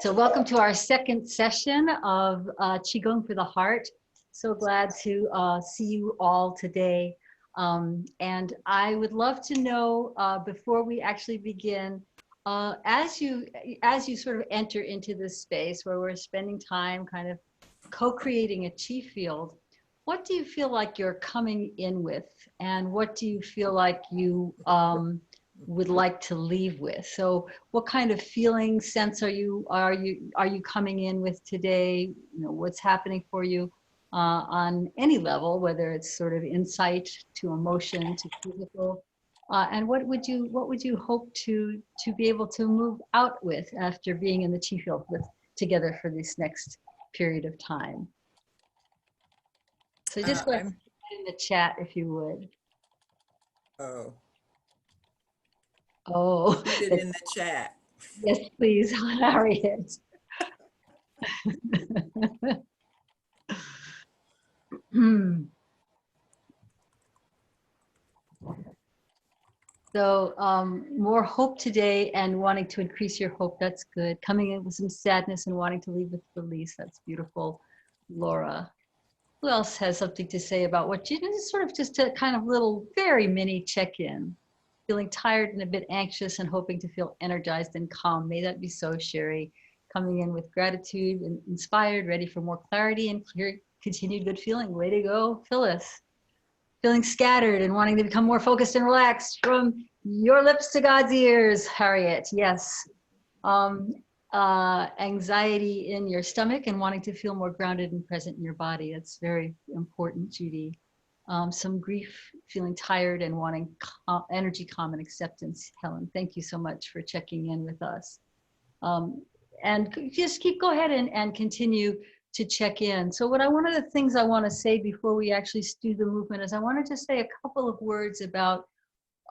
So welcome to our second session of Qigong for the Heart. So glad to see you all today. And I would love to know, before we actually begin, as you sort of enter into this space where we're spending time kind of co-creating a chi field, what do you feel like you're coming in with? And what do you feel like you would like to leave with? So what kind of feeling, sense are you coming in with today? You know, what's happening for you on any level, whether it's sort of insight to emotion to physical, and what would you hope to be able to move out with after being in the chi field with together for this next period of time? So just go ahead and put in the chat if you would. Oh, Oh, put it in the chat. Yes, please, Harriet. So more hope today and wanting to increase your hope, that's good. Coming in with some sadness and wanting to leave with release, that's beautiful. Laura, who else has something to say about what you just sort of just a kind of little very mini check-in? Feeling tired and a bit anxious and hoping to feel energized and calm. May that be so, Sherry. Coming in with gratitude and inspired, ready for more clarity and clear, continued good feeling. Way to go, Phyllis. Feeling scattered and wanting to become more focused and relaxed. From your lips to God's ears, Harriet. Yes. Anxiety in your stomach and wanting to feel more grounded and present in your body. That's very important, Judy. Some grief, feeling tired and wanting energy, calm, and acceptance. Helen, thank you so much for checking in with us. And just go ahead and continue to check in. So one of the things I want to say before we actually do the movement is I want to just say a couple of words about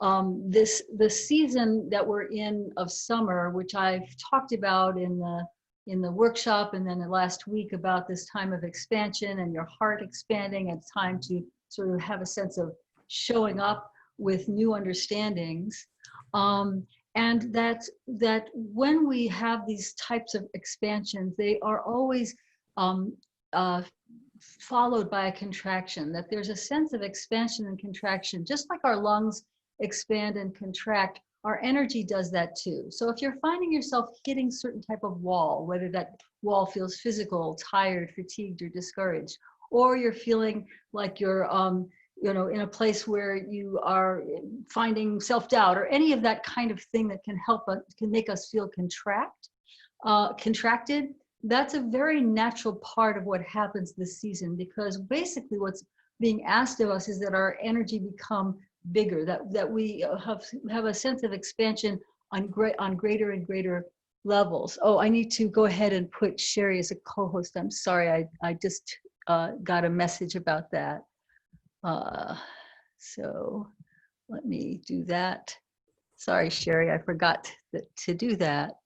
the season that we're in of summer, which I've talked about in the workshop and then the last week about this time of expansion and your heart expanding. It's time to sort of have a sense of showing up with new understandings. And that when we have these types of expansions, they are always followed by a contraction, that there's a sense of expansion and contraction, just like our lungs expand and contract, our energy does that too. So if you're finding yourself hitting certain type of wall, whether that wall feels physical, tired, fatigued, or discouraged, or you're feeling like you're in a place where you are finding self-doubt or any of that kind of thing that can make us feel contracted, that's a very natural part of what happens this season, because basically what's being asked of us is that our energy become bigger, that we have a sense of expansion on greater and greater levels. Oh, I need to go ahead and put Sherry as a co-host. I'm sorry, I just got a message about that. So let me do that. Sorry, Sherry, I forgot to do that.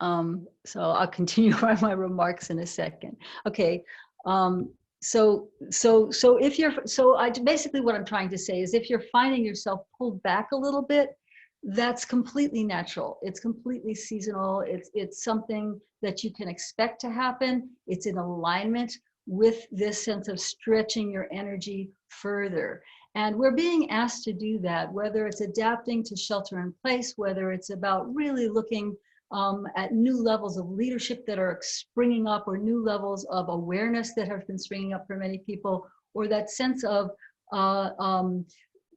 So I'll continue my remarks in a second. Okay. Basically what I'm trying to say is if you're finding yourself pulled back a little bit, that's completely natural. It's completely seasonal. It's something that you can expect to happen. It's in alignment with this sense of stretching your energy further. And we're being asked to do that, whether it's adapting to shelter in place, whether it's about really looking at new levels of leadership that are springing up, or new levels of awareness that have been springing up for many people, or that sense of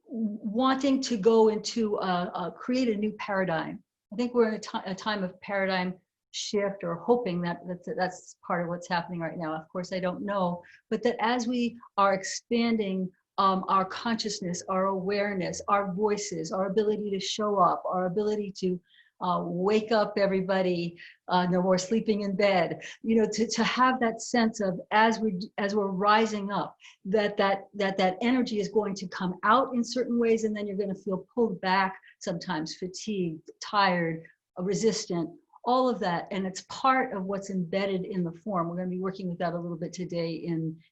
wanting to go into create a new paradigm. I think we're in a time of paradigm shift, or hoping that's part of what's happening right now. Of course, I don't know, but that as we are expanding our consciousness, our awareness, our voices, our ability to show up, our ability to wake up everybody, no more sleeping in bed, to have that sense of as we're rising up, that energy is going to come out in certain ways, and then you're going to feel pulled back, sometimes fatigued, tired, resistant, all of that. And it's part of what's embedded in the form. We're going to be working with that a little bit today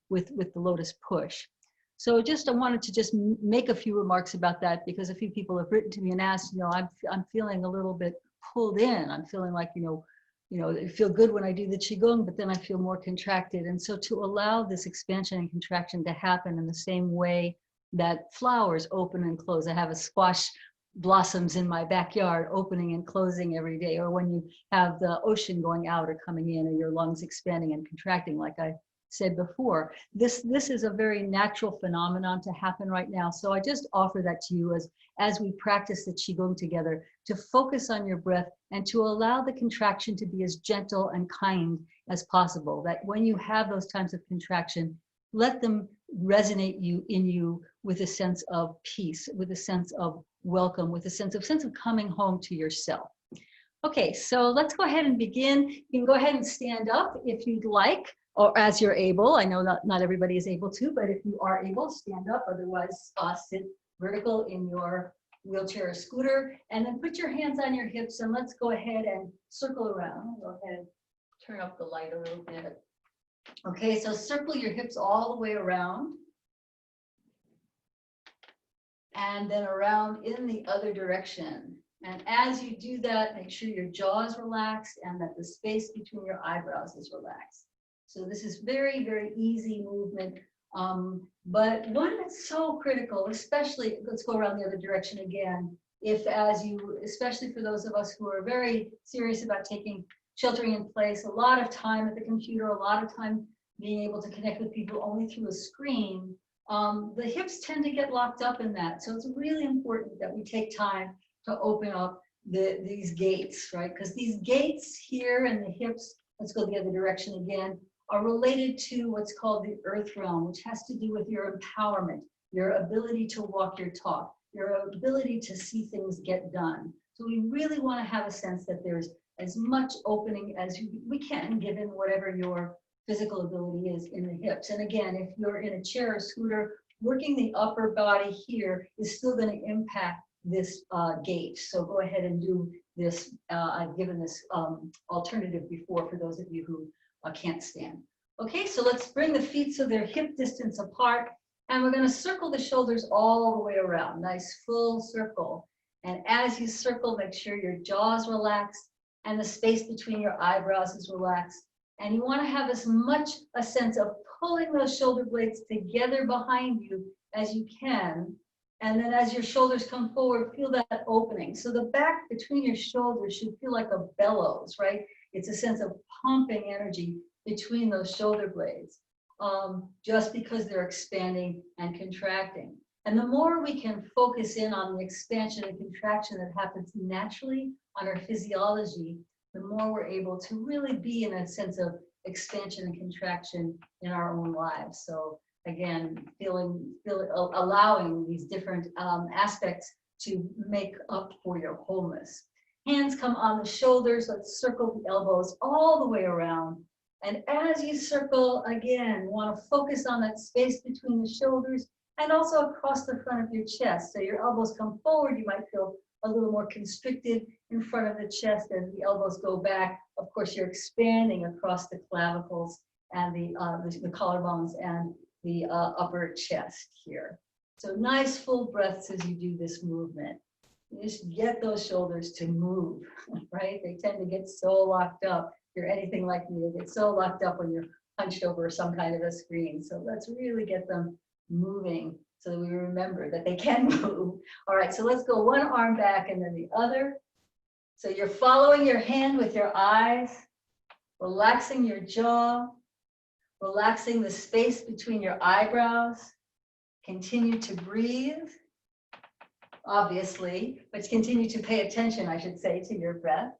with the Lotus Push. So I wanted to just make a few remarks about that, because a few people have written to me and asked, I'm feeling a little bit pulled in. I'm feeling like, I feel good when I do the Qigong, but then I feel more contracted. And so to allow this expansion and contraction to happen in the same way that flowers open and close. I have a squash blossoms in my backyard opening and closing every day, or when you have the ocean going out or coming in, or your lungs expanding and contracting, like I said before. This is a very natural phenomenon to happen right now. So I just offer that to you as we practice the Qigong together, to focus on your breath and to allow the contraction to be as gentle and kind as possible. That when you have those times of contraction, let them resonate in you with a sense of peace, with a sense of welcome, with a sense of coming home to yourself. Okay, so let's go ahead and begin. You can go ahead and stand up if you'd like, or as you're able. I know not everybody is able to, but if you are able, stand up. Otherwise, sit vertical in your wheelchair or scooter, and then put your hands on your hips, and let's go ahead and circle around. Go ahead and turn up the light a little bit. Okay, so circle your hips all the way around. And then around in the other direction. And as you do that, make sure your jaw is relaxed and that the space between your eyebrows is relaxed. So this is very, very easy movement, but one that's so critical, especially, let's go around the other direction again. Especially for those of us who are very serious about sheltering in place, a lot of time at the computer, a lot of time being able to connect with people only through a screen, the hips tend to get locked up in that. So it's really important that we take time to open up these gates, right? Because these gates here and the hips, let's go the other direction again, are related to what's called the earth realm, which has to do with your empowerment, your ability to walk your talk, your ability to see things get done. So we really want to have a sense that there's as much opening as we can, given whatever your physical ability is in the hips. And again, if you're in a chair or scooter, working the upper body here is still going to impact this gait. So go ahead and do this. I've given this alternative before for those of you who can't stand. Okay, so let's bring the feet so they're hip distance apart. And we're going to circle the shoulders all the way around. Nice full circle. And as you circle, make sure your jaw is relaxed and the space between your eyebrows is relaxed. And you want to have as much a sense of pulling those shoulder blades together behind you as you can. And then as your shoulders come forward, feel that opening. So the back between your shoulders should feel like a bellows, right? It's a sense of pumping energy between those shoulder blades, just because they're expanding and contracting. And the more we can focus in on the expansion and contraction that happens naturally on our physiology, the more we're able to really be in a sense of expansion and contraction in our own lives. So again, allowing these different aspects to make up for your wholeness. Hands come on the shoulders. Let's circle the elbows all the way around. And as you circle, again, want to focus on that space between the shoulders and also across the front of your chest. So your elbows come forward. You might feel a little more constricted in front of the chest as the elbows go back. Of course, you're expanding across the clavicles and the collarbones and the upper chest here. So nice full breaths as you do this movement. You just get those shoulders to move, right? They tend to get so locked up. If you're anything like me, they get so locked up when you're hunched over some kind of a screen. So let's really get them moving so that we remember that they can move. All right, so let's go one arm back and then the other. So you're following your hand with your eyes, relaxing your jaw, relaxing the space between your eyebrows. Continue to breathe, obviously, but continue to pay attention, I should say, to your breath.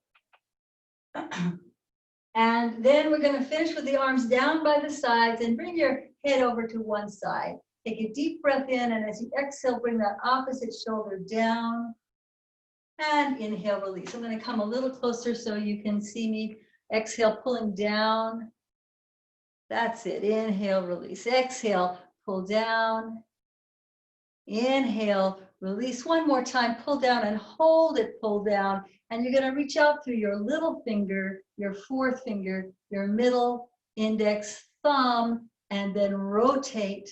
And then we're going to finish with the arms down by the sides and bring your head over to one side. Take a deep breath in, and as you exhale, bring that opposite shoulder down. And inhale, release. I'm going to come a little closer so you can see me. Exhale, pulling down. That's it. Inhale, release. Exhale, pull down. Inhale, release. One more time. Pull down and hold it, pull down. And you're going to reach out through your little finger, your fourth finger, your middle, index, thumb, and then rotate.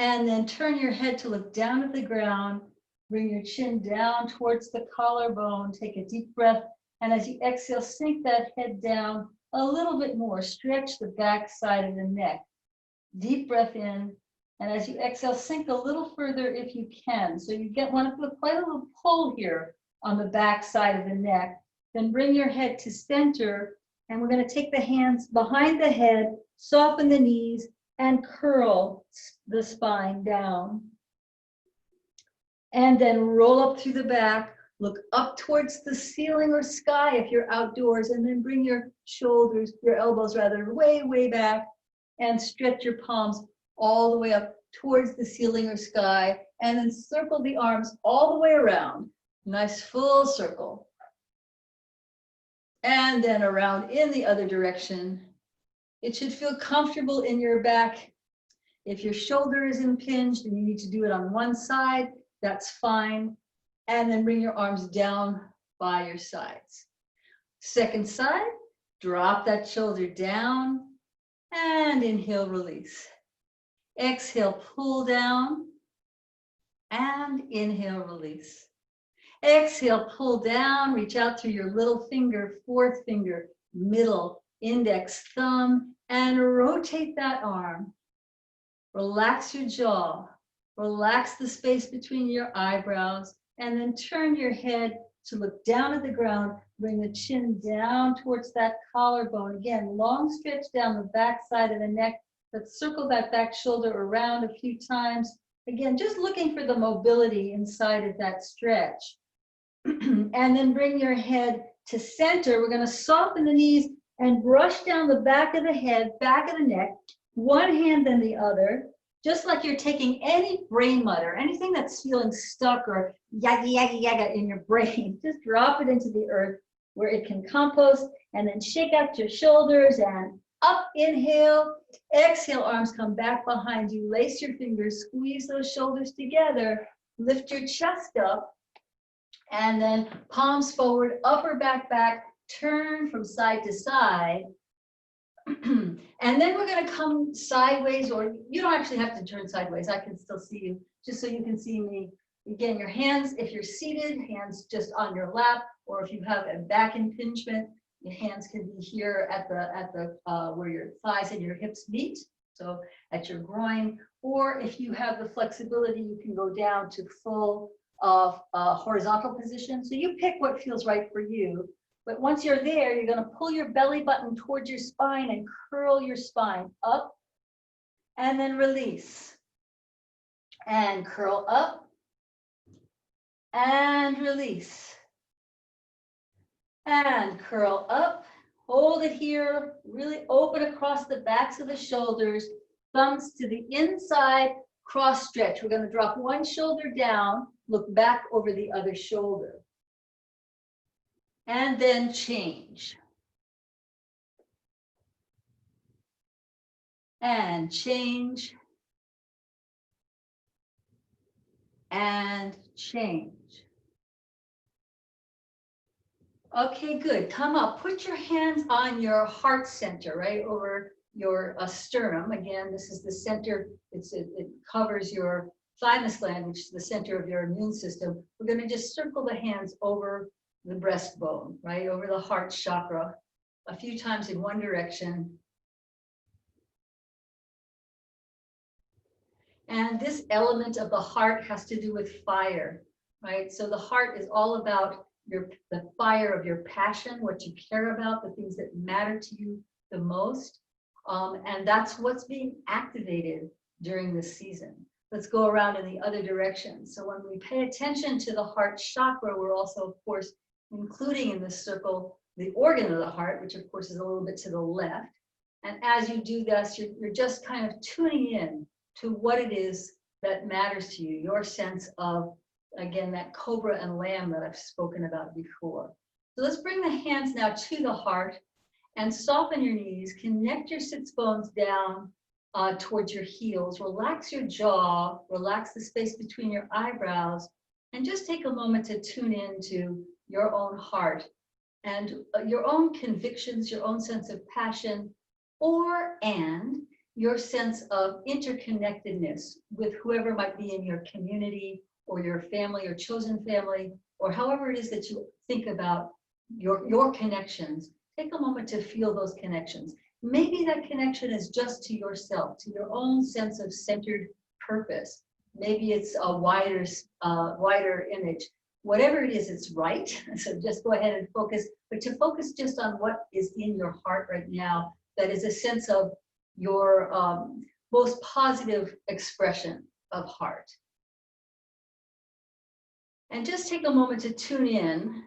And then turn your head to look down at the ground Bring your chin down towards the collarbone. Take a deep breath. And as you exhale, sink that head down a little bit more. Stretch the back side of the neck. Deep breath in. And as you exhale, sink a little further if you can. So you want to put quite a little pull here on the back side of the neck. Then bring your head to center. And we're going to take the hands behind the head, soften the knees, and curl the spine down. And then roll up through the back. Look up towards the ceiling or sky if you're outdoors. And then bring your shoulders, your elbows rather, way, way back. And stretch your palms all the way up towards the ceiling or sky. And then circle the arms all the way around. Nice full circle. And then around in the other direction. It should feel comfortable in your back. If your shoulder is impinged and you need to do it on one side, that's fine. And then bring your arms down by your sides. Second side, drop that shoulder down and inhale, release. Exhale, pull down and inhale, release. Exhale, pull down, reach out through your little finger, fourth finger, middle, index, thumb, and rotate that arm. Relax your jaw. Relax the space between your eyebrows, and then turn your head to look down at the ground. Bring the chin down towards that collarbone. Again, long stretch down the back side of the neck. Let's circle that back shoulder around a few times. Again, just looking for the mobility inside of that stretch. And then bring your head to center. We're going to soften the knees and brush down the back of the head, back of the neck, one hand then the other, just like you're taking any brain mud or anything that's feeling stuck or yaga, yaga, yaga in your brain. Just drop it into the earth where it can compost, and then shake out your shoulders and up, inhale, exhale, arms come back behind you, lace your fingers, squeeze those shoulders together, lift your chest up, and then palms forward, upper back, turn from side to side. And then we're going to come sideways, or you don't actually have to turn sideways. I can still see you, just so you can see me. Again, your hands, if you're seated, hands just on your lap, or if you have a back impingement, your hands can be here at the where your thighs and your hips meet, so at your groin. Or if you have the flexibility, you can go down to full horizontal position. So you pick what feels right for you. But once you're there, you're going to pull your belly button towards your spine and curl your spine up, and then release. And curl up and release. And curl up. Hold it here. Really open across the backs of the shoulders. Thumbs to the inside. Cross stretch. We're going to drop one shoulder down. Look back over the other shoulder. And then change. And change. And change. Okay, good. Come up. Put your hands on your heart center, right over your sternum. Again, this is the center. It covers your thymus gland, which is the center of your immune system. We're going to just circle the hands over the breastbone, right over the heart chakra, a few times in one direction. And this element of the heart has to do with fire, right? So the heart is all about the fire of your passion, what you care about, the things that matter to you the most. And that's what's being activated during this season. Let's go around in the other direction. So when we pay attention to the heart chakra, we're also, of course, including in this circle the organ of the heart, which of course is a little bit to the left. And as you do this, you're just kind of tuning in to what it is that matters to you, your sense of, again, that cobra and lamb that I've spoken about before. So let's bring the hands now to the heart and soften your knees, connect your sits bones down towards your heels, relax your jaw, relax the space between your eyebrows, and just take a moment to tune into your own heart and your own convictions, your own sense of passion, and your sense of interconnectedness with whoever might be in your community or your family or chosen family, or however it is that you think about your connections, take a moment to feel those connections. Maybe that connection is just to yourself, to your own sense of centered purpose. Maybe it's a wider image. Whatever it is, it's right. So just go ahead and focus, but to focus just on what is in your heart right now, that is a sense of your most positive expression of heart. And just take a moment to tune in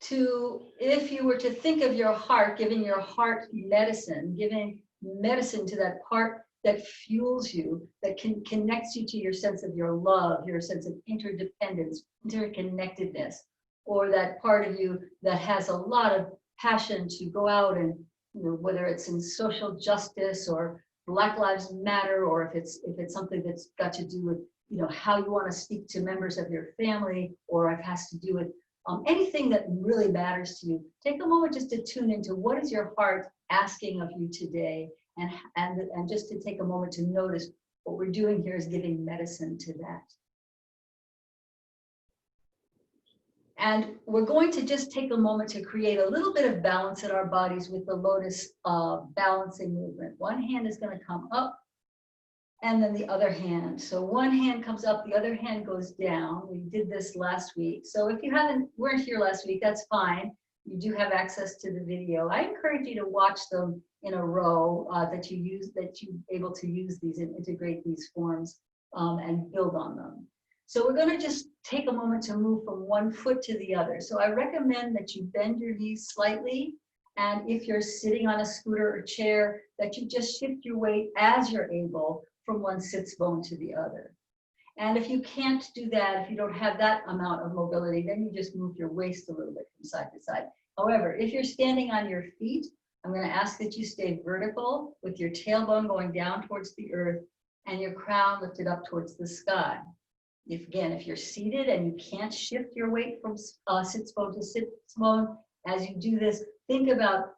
to, if you were to think of your heart, giving your heart medicine, giving medicine to that part that fuels you, that connects you to your sense of your love, your sense of interdependence, interconnectedness, or that part of you that has a lot of passion to go out and, you know, whether it's in social justice or Black Lives Matter, or if it's something that's got to do with, you know, how you want to speak to members of your family, or it has to do with anything that really matters to you. Take a moment just to tune into what is your heart asking of you today, and just to take a moment to notice what we're doing here is giving medicine to that. And we're going to just take a moment to create a little bit of balance in our bodies with the lotus balancing movement. One hand is going to come up, and then the other hand. So one hand comes up, the other hand goes down. We did this last week. So if you weren't here last week, that's fine. You do have access to the video. I encourage you to watch them in a row, that you're able to use these and integrate these forms and build on them. So we're going to just take a moment to move from one foot to the other. So I recommend that you bend your knees slightly. And if you're sitting on a scooter or chair, that you just shift your weight as you're able from one sits bone to the other. And if you can't do that, if you don't have that amount of mobility, then you just move your waist a little bit from side to side. However, if you're standing on your feet, I'm going to ask that you stay vertical with your tailbone going down towards the earth and your crown lifted up towards the sky. If you're seated and you can't shift your weight from sits bone to sits bone, as you do this, think about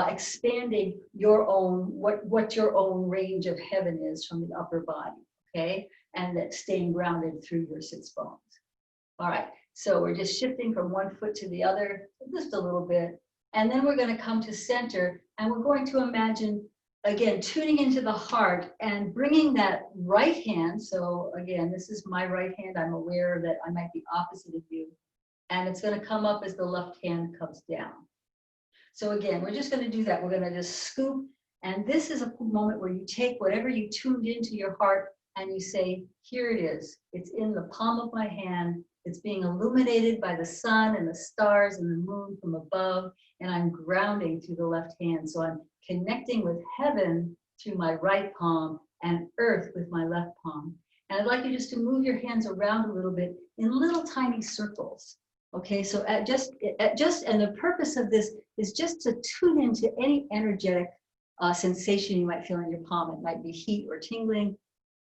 expanding your own, what your own range of heaven is from the upper body, okay? And that staying grounded through your sits bones. All right, so we're just shifting from one foot to the other, just a little bit. And then we're going to come to center, and we're going to imagine, again, tuning into the heart and bringing that right hand. So again, this is my right hand. I'm aware that I might be opposite of you. And it's going to come up as the left hand comes down. So again, we're just going to do that. We're going to just scoop. And this is a moment where you take whatever you tuned into your heart and you say, here it is. It's in the palm of my hand. It's being illuminated by the sun and the stars and the moon from above. And I'm grounding through the left hand. So I'm connecting with heaven through my right palm and earth with my left palm. And I'd like you just to move your hands around a little bit in little tiny circles. Okay, so and the purpose of this is just to tune into any energetic sensation you might feel in your palm. It might be heat or tingling.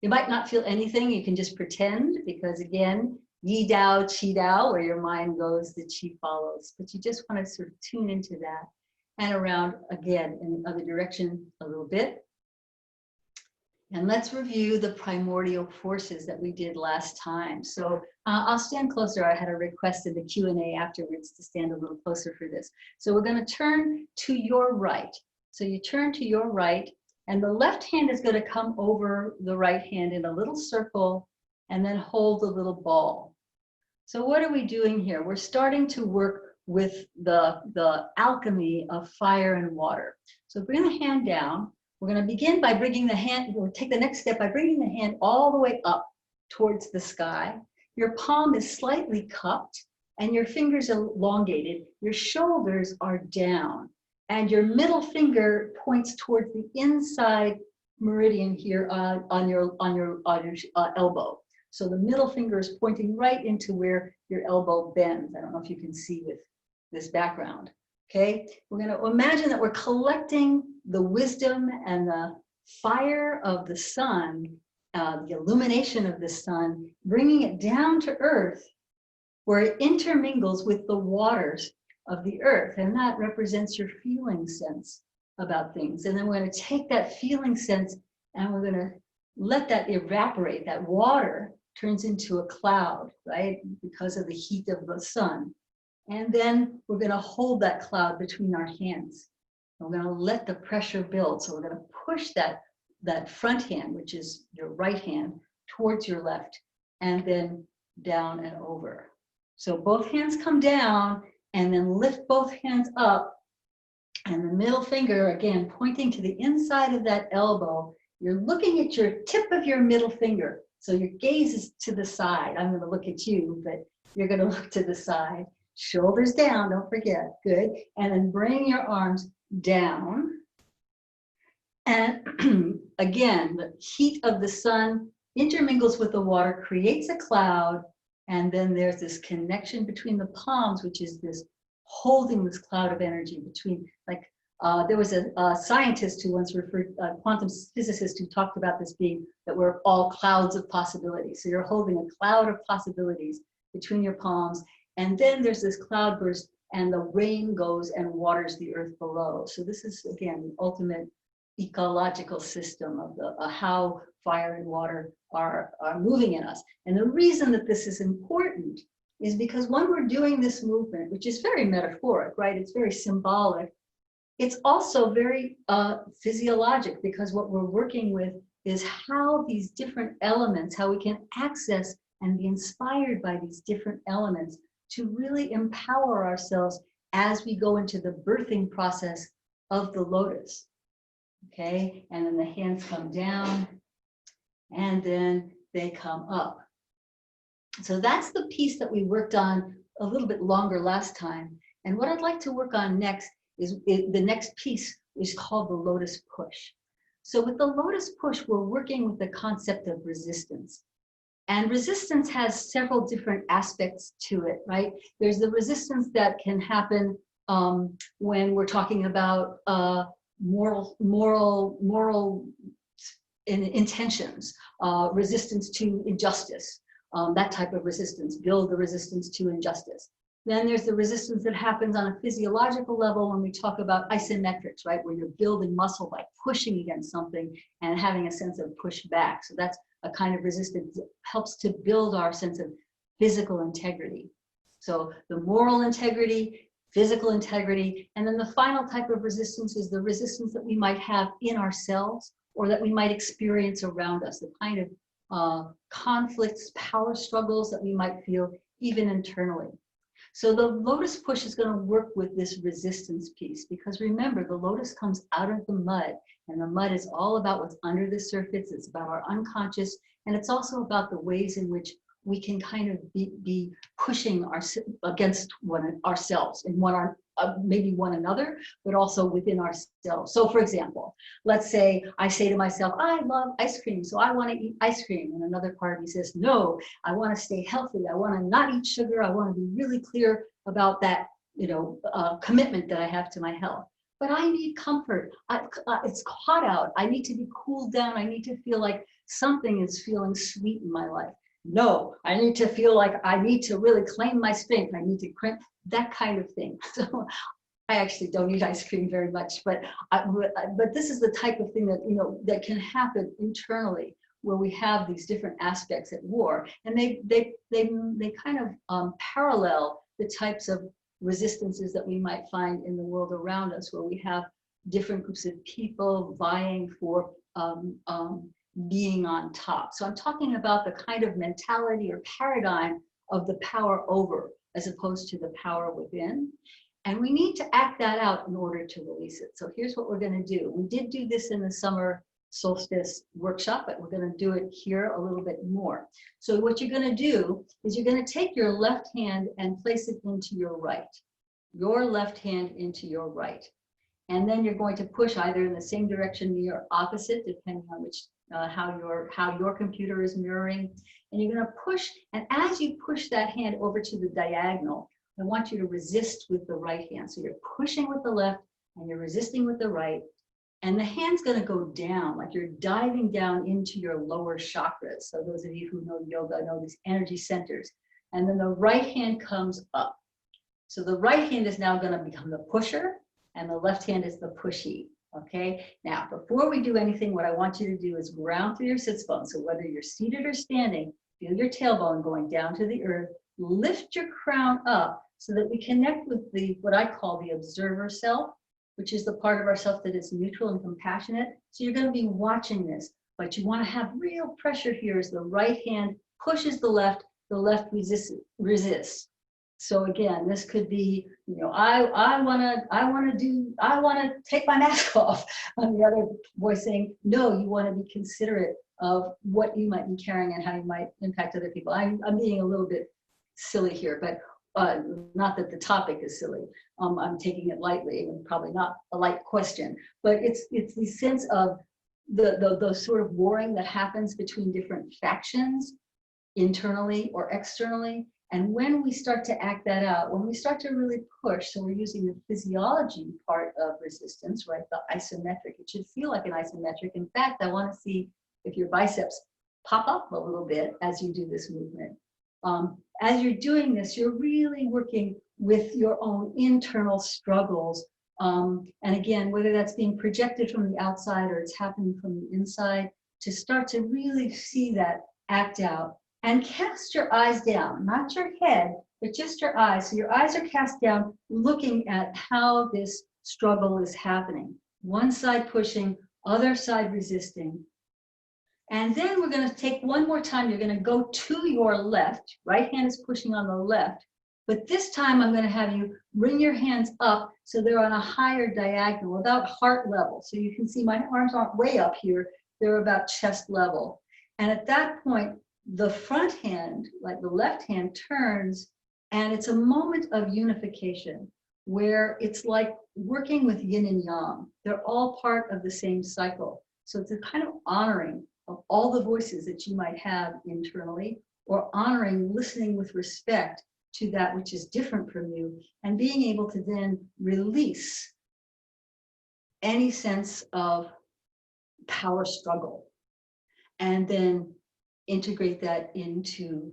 You might not feel anything. You can just pretend, because again, Yi Dao, Qi Dao, where your mind goes, the Qi follows. But you just want to sort of tune into that and around again in the other direction a little bit. And let's review the primordial forces that we did last time. So I'll stand closer. I had a request in the Q&A afterwards to stand a little closer for this. So we're going to turn to your right. So you turn to your right, and the left hand is going to come over the right hand in a little circle and then hold the little ball. So what are we doing here? We're starting to work with the alchemy of fire and water. So bring the hand down. We're going to begin by bringing the hand, we'll take the next step by bringing the hand all the way up towards the sky. Your palm is slightly cupped and your fingers elongated. Your shoulders are down and your middle finger points towards the inside meridian here on your elbow. So the middle finger is pointing right into where your elbow bends. I don't know if you can see with this background. Okay, we're going to imagine that we're collecting the wisdom and the fire of the sun, the illumination of the sun, bringing it down to earth where it intermingles with the waters of the earth. And that represents your feeling sense about things. And then we're going to take that feeling sense and we're going to let that evaporate, that water, turns into a cloud, right? Because of the heat of the sun. And then we're going to hold that cloud between our hands. We're going to let the pressure build. So we're going to push that front hand, which is your right hand, towards your left, and then down and over. So both hands come down, and then lift both hands up. And the middle finger, again, pointing to the inside of that elbow. You're looking at your tip of your middle finger. So your gaze is to the side. I'm going to look at you, but you're going to look to the side. Shoulders down, don't forget. Good. And then bring your arms down. And again, the heat of the sun intermingles with the water, creates a cloud, and then there's this connection between the palms, which is this holding this cloud of energy between, like, there was a scientist who once referred, a quantum physicist who talked about this being that we're all clouds of possibilities. So you're holding a cloud of possibilities between your palms, and then there's this cloud burst, and the rain goes and waters the earth below. So this is, again, the ultimate ecological system of the how fire and water are moving in us. And the reason that this is important is because when we're doing this movement, which is very metaphoric, right? It's very symbolic. It's also very physiologic, because what we're working with is how these different elements, how we can access and be inspired by these different elements to really empower ourselves as we go into the birthing process of the lotus. Okay, and then the hands come down and then they come up. So that's the piece that we worked on a little bit longer last time. And what I'd like to work on next is the next piece is called the lotus push. So with the lotus push, we're working with the concept of resistance. And resistance has several different aspects to it, right? There's the resistance that can happen when we're talking about moral intentions, resistance to injustice, that type of resistance, build the resistance to injustice. Then there's the resistance that happens on a physiological level when we talk about isometrics, right? Where you're building muscle by pushing against something and having a sense of pushback. So that's a kind of resistance that helps to build our sense of physical integrity. So the moral integrity, physical integrity, and then the final type of resistance is the resistance that we might have in ourselves or that we might experience around us, the kind of conflicts, power struggles that we might feel even internally. So the lotus push is going to work with this resistance piece, because remember, the lotus comes out of the mud, and the mud is all about what's under the surface. It's about our unconscious, and it's also about the ways in which we can kind of be pushing against ourselves and maybe one another, but also within ourselves. So for example, let's say I say to myself, I love ice cream, so I want to eat ice cream. And another part of me says, no, I want to stay healthy. I want to not eat sugar. I want to be really clear about that, commitment that I have to my health. But I need comfort. It's hot out. I need to be cooled down. I need to feel like something is feeling sweet in my life. No, I need to feel like I need to really claim my strength. I need to crimp, that kind of thing. So I actually don't eat ice cream very much, but this is the type of thing that, that can happen internally, where we have these different aspects at war, and they kind of parallel the types of resistances that we might find in the world around us, where we have different groups of people vying for being on top. So I'm talking about the kind of mentality or paradigm of the power over as opposed to the power within. And we need to act that out in order to release it. So here's what we're going to do. We did do this in the summer solstice workshop, but we're going to do it here a little bit more. So what you're going to do is you're going to take your left hand and place it into your right. Your left hand into your right. And then you're going to push either in the same direction or opposite, depending on which how your computer is mirroring. And you're going to push, and as you push that hand over to the diagonal, I want you to resist with the right hand. So you're pushing with the left and you're resisting with the right. And the hand's going to go down, like you're diving down into your lower chakras. So those of you who know yoga know these energy centers. And then the right hand comes up. So the right hand is now going to become the pusher, and the left hand is the pushy. Okay, now before we do anything, what I want you to do is ground through your sits bones. So whether you're seated or standing, Feel your tailbone going down to the earth. Lift your crown up so that we connect with the what I call the observer self, which is the part of ourself that is neutral and compassionate. So you're going to be watching this, but you want to have real pressure here as the right hand pushes the left resists. So again, this could be, I want to take my mask off. On the other voice saying, no, you want to be considerate of what you might be carrying and how you might impact other people. I'm being a little bit silly here, but not that the topic is silly. I'm taking it lightly, and probably not a light question, but it's the sense of the sort of warring that happens between different factions, internally or externally. And when we start to act that out, when we start to really push, so we're using the physiology part of resistance, right? The isometric, it should feel like an isometric. In fact, I want to see if your biceps pop up a little bit as you do this movement. As you're doing this, you're really working with your own internal struggles. And again, whether that's being projected from the outside or it's happening from the inside, to start to really see that act out. And cast your eyes down, not your head, but just your eyes. So your eyes are cast down, looking at how this struggle is happening. One side pushing, other side resisting. And then we're going to take one more time. You're going to go to your left. Right hand is pushing on the left. But this time I'm going to have you bring your hands up so they're on a higher diagonal, about heart level. So you can see my arms aren't way up here. They're about chest level. And at that point, the front hand, like the left hand, turns, and it's a moment of unification where it's like working with yin and yang. They're all part of the same cycle. So it's a kind of honoring of all the voices that you might have internally, or honoring, listening with respect to that which is different from you, and being able to then release any sense of power struggle, and then integrate that into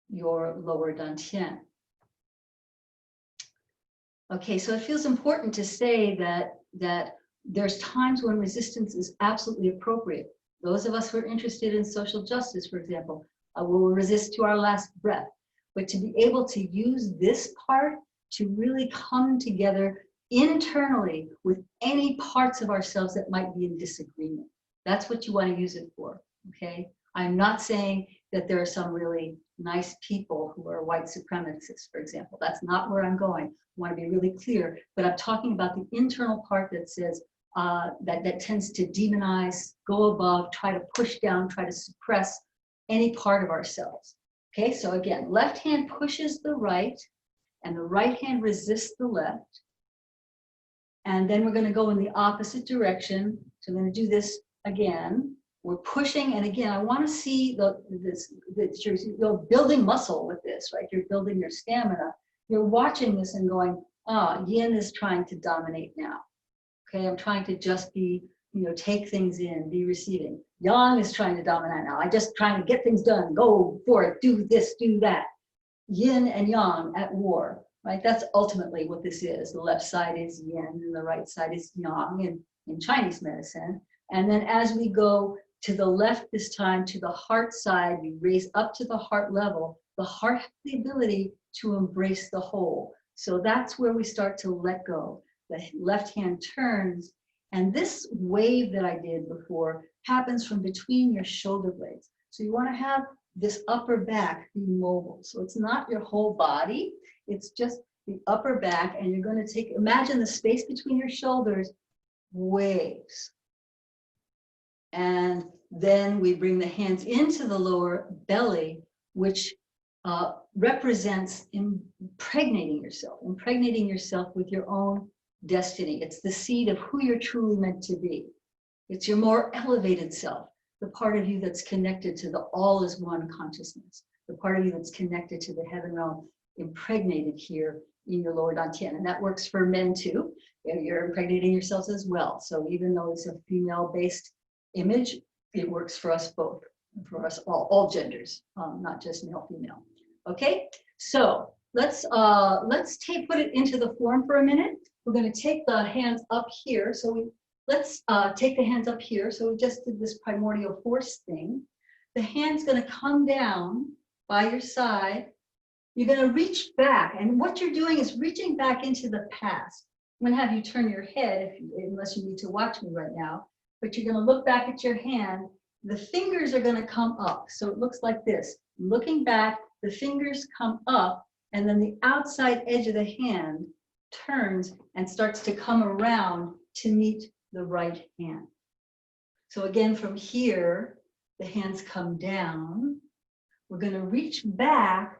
your lower dantian. Okay, so it feels important to say that there's times when resistance is absolutely appropriate. Those of us who are interested in social justice, for example, will resist to our last breath. But to be able to use this part to really come together internally with any parts of ourselves that might be in disagreement. That's what you want to use it for, okay? I'm not saying that there are some really nice people who are white supremacists, for example. That's not where I'm going. I want to be really clear, but I'm talking about the internal part that says, that tends to demonize, go above, try to push down, try to suppress any part of ourselves. Okay, so again, left hand pushes the right, and the right hand resists the left. And then we're going to go in the opposite direction. So I'm going to do this again. We're pushing, and again, I want to see you're building muscle with this, right? You're building your stamina. You're watching this and going, yin is trying to dominate now. Okay, I'm trying to just be, take things in, be receiving. Yang is trying to dominate now. I'm just trying to get things done, go for it, do this, do that. Yin and yang at war, right? That's ultimately what this is. The left side is yin and the right side is yang in Chinese medicine. And then as we go to the left this time, to the heart side, you raise up to the heart level. The heart has the ability to embrace the whole. So that's where we start to let go. The left hand turns, and this wave that I did before happens from between your shoulder blades. So you want to have this upper back be mobile. So it's not your whole body, it's just the upper back, and you're going to imagine the space between your shoulders waves. And then we bring the hands into the lower belly, which represents impregnating yourself with your own destiny. It's the seed of who you're truly meant to be. It's your more elevated self, the part of you that's connected to the all is one consciousness, the part of you that's connected to the heaven realm, impregnated here in your lower dantian. And that works for men too. You're impregnating yourselves as well. So even though it's a female-based image, it works for us both, for us all genders, not just male, female. Okay, so let's put it into the form for a minute. We're going to take the hands up here. So let's take the hands up here. So we just did this primordial force thing. The hand's going to come down by your side. You're going to reach back. And what you're doing is reaching back into the past. I'm going to have you turn your head, unless you need to watch me right now. But you're going to look back at your hand. The fingers are going to come up. So it looks like this. Looking back, the fingers come up, and then the outside edge of the hand turns and starts to come around to meet the right hand. So again, from here, the hands come down. We're going to reach back,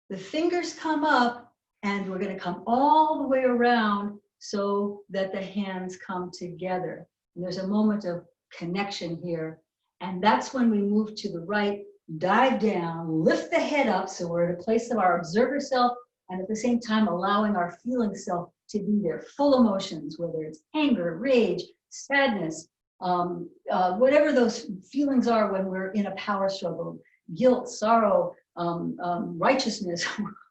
the fingers come up, and we're going to come all the way around so that the hands come together. And there's a moment of connection here. And that's when we move to the right, dive down, lift the head up so we're at a place of our observer self, and at the same time allowing our feeling self to be there, full emotions, whether it's anger, rage, sadness, whatever those feelings are when we're in a power struggle, guilt, sorrow, righteousness,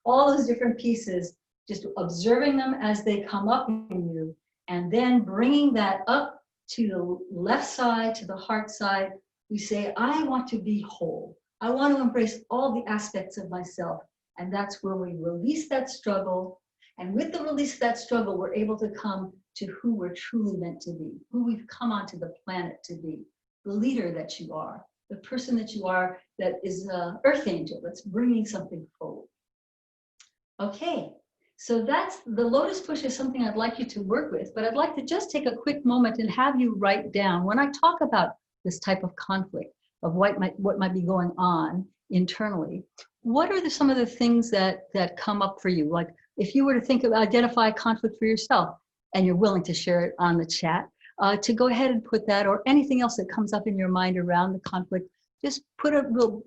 all those different pieces, just observing them as they come up in you, and then bringing that up to the left side, to the heart side. We say, I want to be whole. I want to embrace all the aspects of myself. And that's where we release that struggle. And with the release of that struggle, we're able to come to who we're truly meant to be, who we've come onto the planet to be, the leader that you are, the person that you are that is an earth angel that's bringing something forward. Okay, so that's the lotus push is something I'd like you to work with, but I'd like to just take a quick moment and have you write down, when I talk about this type of conflict of what might be going on internally, what are some of the things that come up for you? Like if you were to think of identify a conflict for yourself and you're willing to share it on the chat, to go ahead and put that, or anything else that comes up in your mind around the conflict, just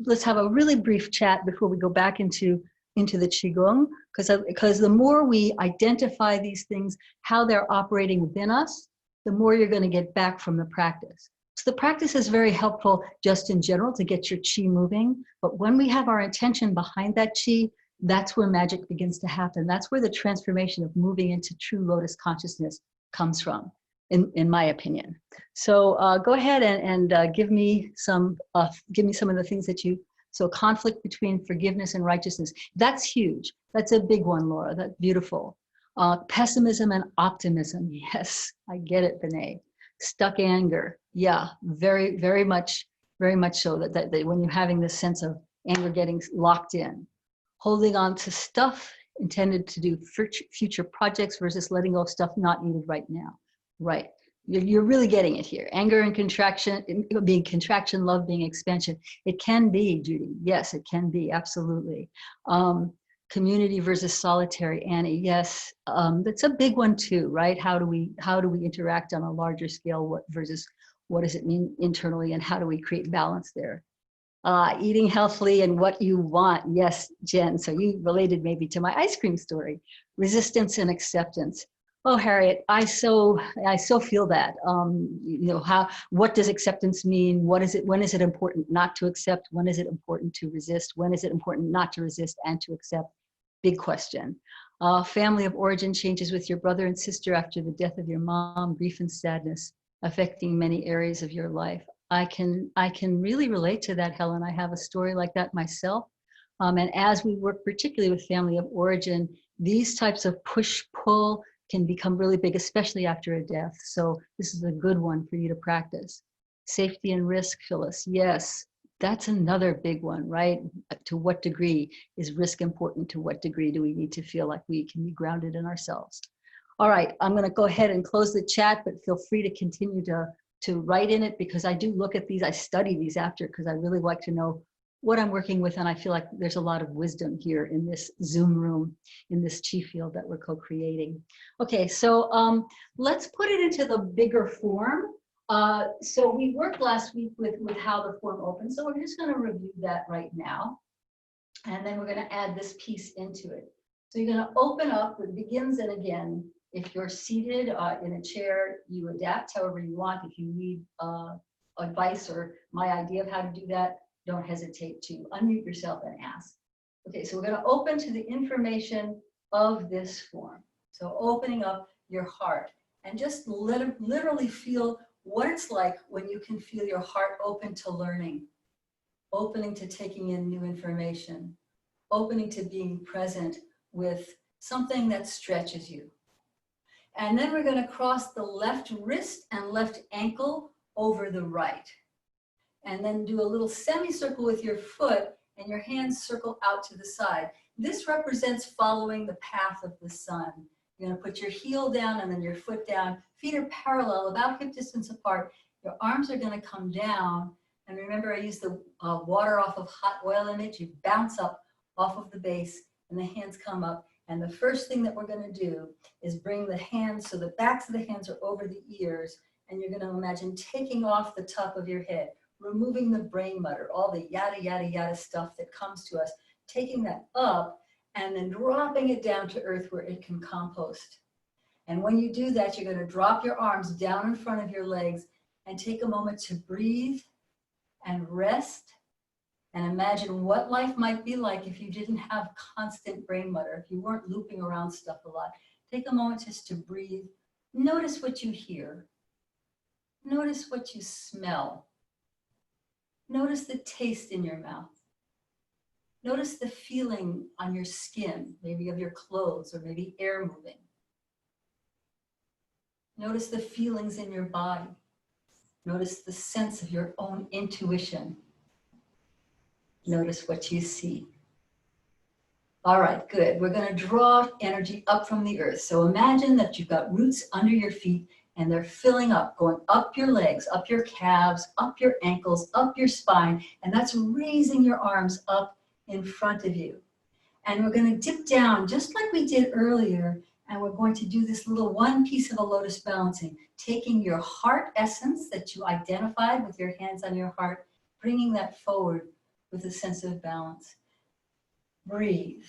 let's have a really brief chat before we go back into the Qigong, because the more we identify these things, how they're operating within us, the more you're going to get back from the practice. So the practice is very helpful just in general to get your Qi moving, but when we have our intention behind that Qi, that's where magic begins to happen. That's where the transformation of moving into true lotus consciousness comes from, in my opinion. So go ahead and give me some of the things that you. So conflict between forgiveness and righteousness. That's huge. That's a big one, Laura. That's beautiful. Pessimism and optimism. Yes, I get it, Benet. Stuck anger. Yeah, very, very much so that when you're having this sense of anger getting locked in. Holding on to stuff intended to do future projects versus letting go of stuff not needed right now. Right. You're really getting it here. Anger and contraction, being contraction, love being expansion. It can be, Judy. Yes, it can be, absolutely. Community versus solitary, Annie. Yes, that's a big one too, right? How do we interact on a larger scale? What does it mean internally, and how do we create balance there? Eating healthily and what you want. Yes, Jen. So you related maybe to my ice cream story. Resistance and acceptance. Oh, Harriet, I so feel that. What does acceptance mean? What is it? When is it important not to accept? When is it important to resist? When is it important not to resist and to accept? Big question. Family of origin changes with your brother and sister after the death of your mom, grief and sadness affecting many areas of your life. I can really relate to that, Helen. I have a story like that myself. And as we work particularly with family of origin, these types of push-pull can become really big, especially after a death. So this is a good one for you to practice. Safety and risk, Phyllis. Yes, that's another big one, right? To what degree is risk important? To what degree do we need to feel like we can be grounded in ourselves? All right, I'm going to go ahead and close the chat, but feel free to continue to write in it, because I do look at these, I study these after, because I really like to know what I'm working with, and I feel like there's a lot of wisdom here in this Zoom room, in this Qi field that we're co-creating. Okay, so let's put it into the bigger form. So we worked last week with how the form opens, so we're just going to review that right now, and then we're going to add this piece into it. So you're going to open up with begins and again. If you're seated in a chair, you adapt however you want. If you need advice or my idea of how to do that, don't hesitate to unmute yourself and ask. Okay, so we're going to open to the information of this form. So opening up your heart and just literally feel what it's like when you can feel your heart open to learning. opening to taking in new information, opening to being present with something that stretches you. And then we're going to cross the left wrist and left ankle over the right. And then do a little semicircle with your foot and your hands circle out to the side. This represents following the path of the sun. You're going to put your heel down and then your foot down. Feet are parallel, about hip distance apart. Your arms are going to come down. And remember, I used the water off of hot oil image. You bounce up off of the base and the hands come up. And the first thing that we're going to do is bring the hands so the backs of the hands are over the ears. And you're going to imagine taking off the top of your head, removing the brain mutter, all the yada, yada, yada stuff that comes to us, taking that up and then dropping it down to earth where it can compost. And when you do that, you're going to drop your arms down in front of your legs and take a moment to breathe and rest and imagine what life might be like if you didn't have constant brain mutter, if you weren't looping around stuff a lot. Take a moment just to breathe. Notice what you hear. Notice what you smell. Notice the taste in your mouth. Notice the feeling on your skin, maybe of your clothes or maybe air moving. Notice the feelings in your body. Notice the sense of your own intuition. Notice what you see. All right, good. We're going to draw energy up from the earth. So imagine that you've got roots under your feet and they're filling up, going up your legs, up your calves, up your ankles, up your spine, and that's raising your arms up in front of you. And we're going to dip down just like we did earlier, and we're going to do this little one piece of a lotus balancing, taking your heart essence that you identified with your hands on your heart, bringing that forward with a sense of balance. Breathe.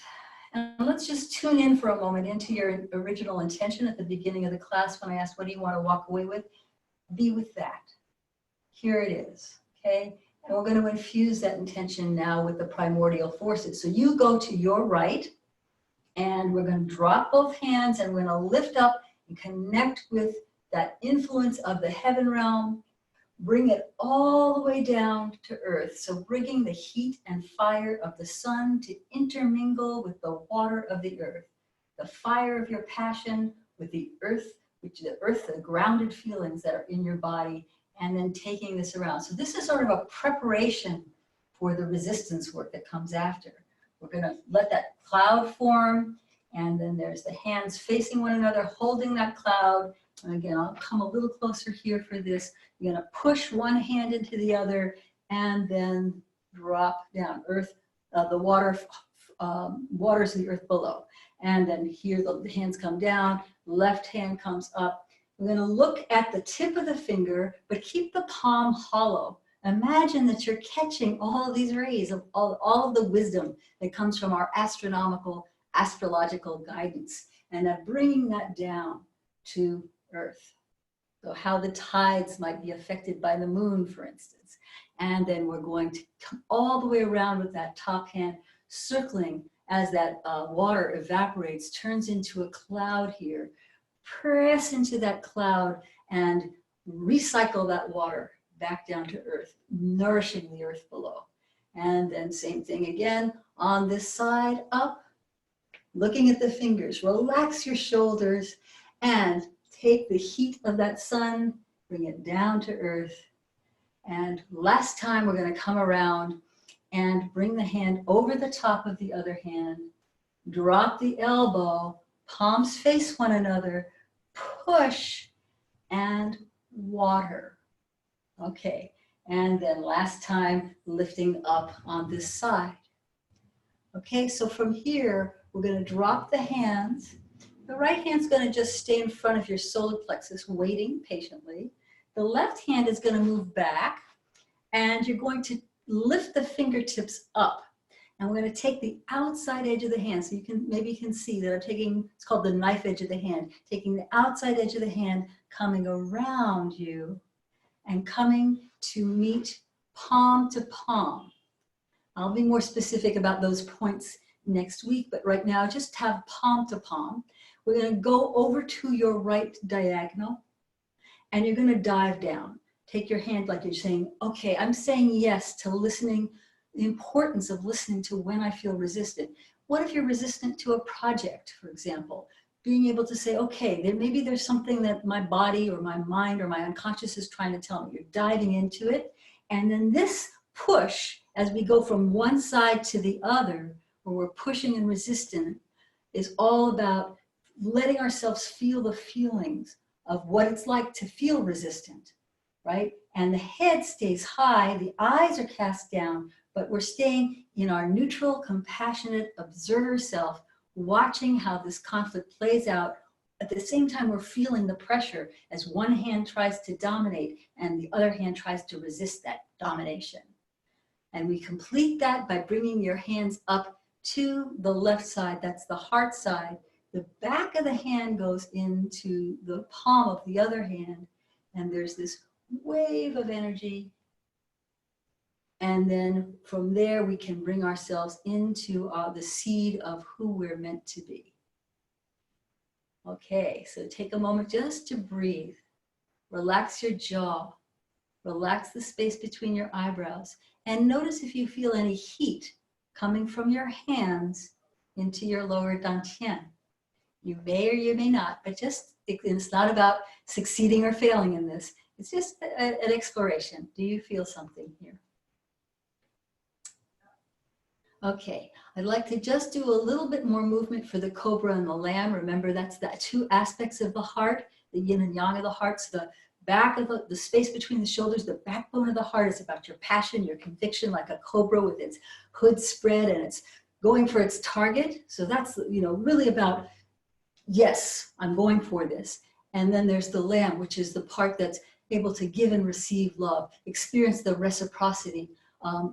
And let's just tune in for a moment into your original intention at the beginning of the class when I asked, what do you want to walk away with? Be with that. Here it is, okay? And we're going to infuse that intention now with the primordial forces. So you go to your right, and we're going to drop both hands, and we're going to lift up and connect with that influence of the heaven realm. Bring it all the way down to earth. So bringing the heat and fire of the sun to intermingle with the water of the earth. The fire of your passion with the earth, the grounded feelings that are in your body, and then taking this around. So this is sort of a preparation for the resistance work that comes after. We're going to let that cloud form, and then there's the hands facing one another, holding that cloud. And again, I'll come a little closer here for this. You're going to push one hand into the other and then drop down. Earth, the water waters the earth below. And then here the hands come down, left hand comes up. We're going to look at the tip of the finger, but keep the palm hollow. Imagine that you're catching all of these rays of all of the wisdom that comes from our astrological guidance, and bringing that down to earth. So how the tides might be affected by the moon, for instance. And then we're going to come all the way around with that top hand, circling as that water evaporates, turns into a cloud here. Press into that cloud and recycle that water back down to earth, nourishing the earth below. And then same thing again on this side, up, looking at the fingers. Relax your shoulders and take the heat of that sun, bring it down to earth. And last time we're going to come around and bring the hand over the top of the other hand, drop the elbow, palms face one another, push and water. Okay, and then last time lifting up on this side. Okay, so from here, we're going to drop the hands. The right hand's going to just stay in front of your solar plexus, waiting patiently. The left hand is going to move back, and you're going to lift the fingertips up. And we're going to take the outside edge of the hand. So maybe you can see that I'm taking, it's called the knife edge of the hand, taking the outside edge of the hand, coming around you, and coming to meet palm to palm. I'll be more specific about those points next week, but right now just have palm to palm. We're going to go over to your right diagonal, and you're going to dive down. Take your hand like you're saying, okay, I'm saying yes to listening the importance of listening to when I feel resistant. What if you're resistant to a project, for example? Being able to say, okay, maybe there's something that my body or my mind or my unconscious is trying to tell me. You're diving into it. And then this push, as we go from one side to the other, where we're pushing and resisting, is all about letting ourselves feel the feelings of what it's like to feel resistant, right? And the head stays high, the eyes are cast down, but we're staying in our neutral, compassionate observer self, watching how this conflict plays out. At the same time, we're feeling the pressure as one hand tries to dominate and the other hand tries to resist that domination. And we complete that by bringing your hands up to the left side, that's the heart side. The back of the hand goes into the palm of the other hand, and there's this wave of energy. And then from there, we can bring ourselves into the seed of who we're meant to be. Okay, so take a moment just to breathe. Relax your jaw. Relax the space between your eyebrows. And notice if you feel any heat coming from your hands into your lower dantian. You may or you may not, but it's not about succeeding or failing in this. It's just an exploration. Do you feel something here? Okay, I'd like to just do a little bit more movement for the cobra and the lamb. Remember, that's the two aspects of the heart, the yin and yang of the heart. So the back of the space between the shoulders, the backbone of the heart is about your passion, your conviction, like a cobra with its hood spread and it's going for its target. So that's, really about, yes, I'm going for this. And then there's the lamb, which is the part that's able to give and receive love, experience the reciprocity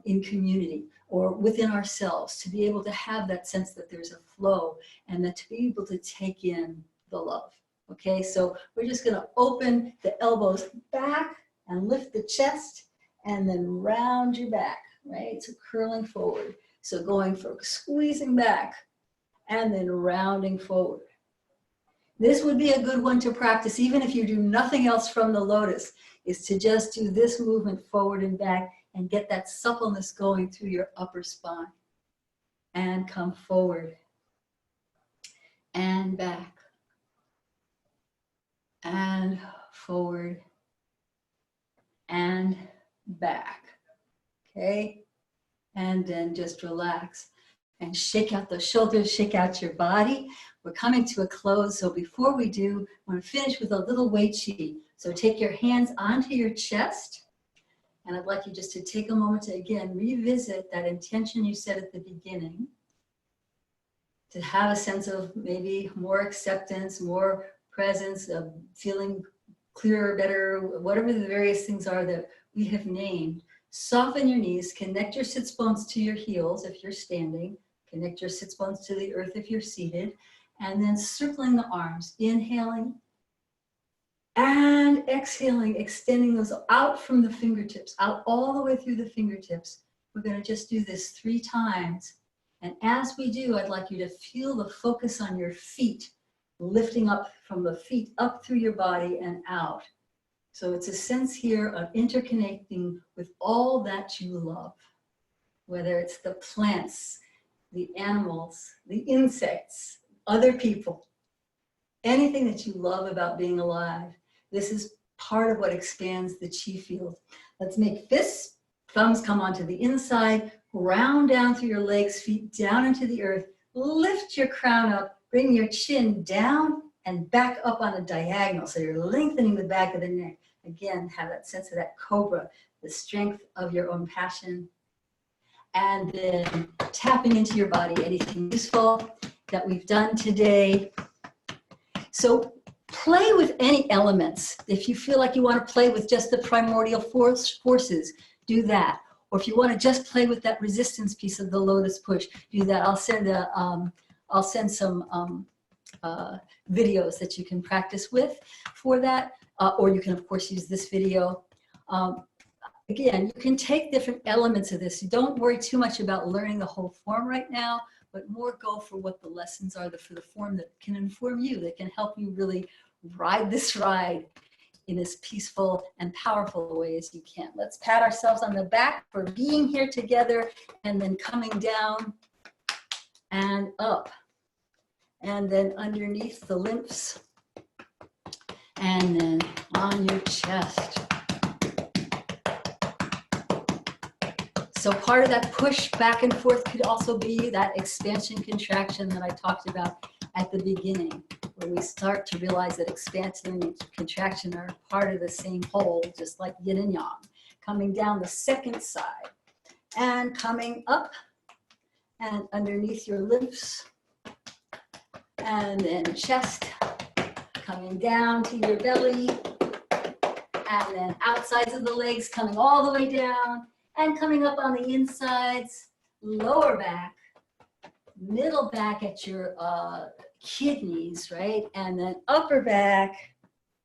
in community or within ourselves, to be able to have that sense that there's a flow and that to be able to take in the love. Okay, so we're just going to open the elbows back and lift the chest and then round your back, right? So curling forward. So going for squeezing back and then rounding forward. This would be a good one to practice, even if you do nothing else from the lotus, is to just do this movement forward and back and get that suppleness going through your upper spine. And come forward and back and forward and back. Okay? And then just relax and shake out the shoulders, shake out your body. We're coming to a close, so before we do, I want to finish with a little Wei Qi. So take your hands onto your chest, and I'd like you just to take a moment to, again, revisit that intention you set at the beginning, to have a sense of maybe more acceptance, more presence, of feeling clearer, better, whatever the various things are that we have named. Soften your knees, connect your sits bones to your heels if you're standing, connect your sits bones to the earth if you're seated, and then circling the arms, inhaling and exhaling, extending those out from the fingertips, out all the way through the fingertips. We're going to just do this 3 times. And as we do, I'd like you to feel the focus on your feet, lifting up from the feet up through your body and out. So it's a sense here of interconnecting with all that you love, whether it's the plants, the animals, the insects, other people, anything that you love about being alive. This is part of what expands the chi field. Let's make fists, thumbs come onto the inside, round down through your legs, feet down into the earth, lift your crown up, bring your chin down and back up on a diagonal. So you're lengthening the back of the neck. Again, have that sense of that cobra, the strength of your own passion. And then tapping into your body, anything useful that we've done today. So play with any elements. If you feel like you want to play with just the primordial forces, do that. Or if you want to just play with that resistance piece of the lotus push, do that. I'll send some videos that you can practice with for that. Or you can, of course, use this video. Again, you can take different elements of this. You don't worry too much about learning the whole form right now, but more go for what the lessons are for the form that can inform you, that can help you really ride this ride in as peaceful and powerful a way as you can. Let's pat ourselves on the back for being here together, and then coming down and up. And then underneath the lymphs, and then on your chest. So part of that push back and forth could also be that expansion contraction that I talked about at the beginning, where we start to realize that expansion and contraction are part of the same whole, just like yin and yang. Coming down the second side and coming up and underneath your lymphs, and then chest, coming down to your belly, and then outsides of the legs coming all the way down, and coming up on the insides, lower back, middle back at your kidneys, right? And then upper back,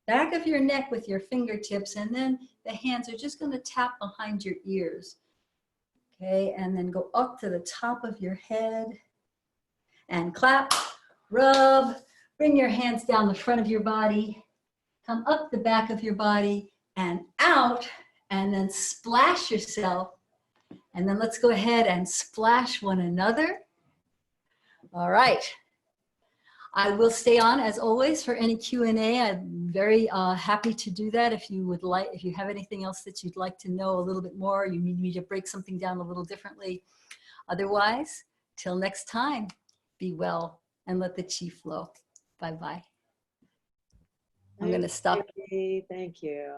back of your neck with your fingertips, and then the hands are just gonna tap behind your ears. Okay, and then go up to the top of your head and clap, rub, bring your hands down the front of your body, come up the back of your body and out, and then splash yourself. And then let's go ahead and splash one another. All right. I will stay on as always for any Q&A. I'm very happy to do that. If you would like, if you have anything else that you'd like to know a little bit more, you need me to break something down a little differently. Otherwise, till next time, be well and let the chi flow. Bye-bye. I'm going to stop. Thank you.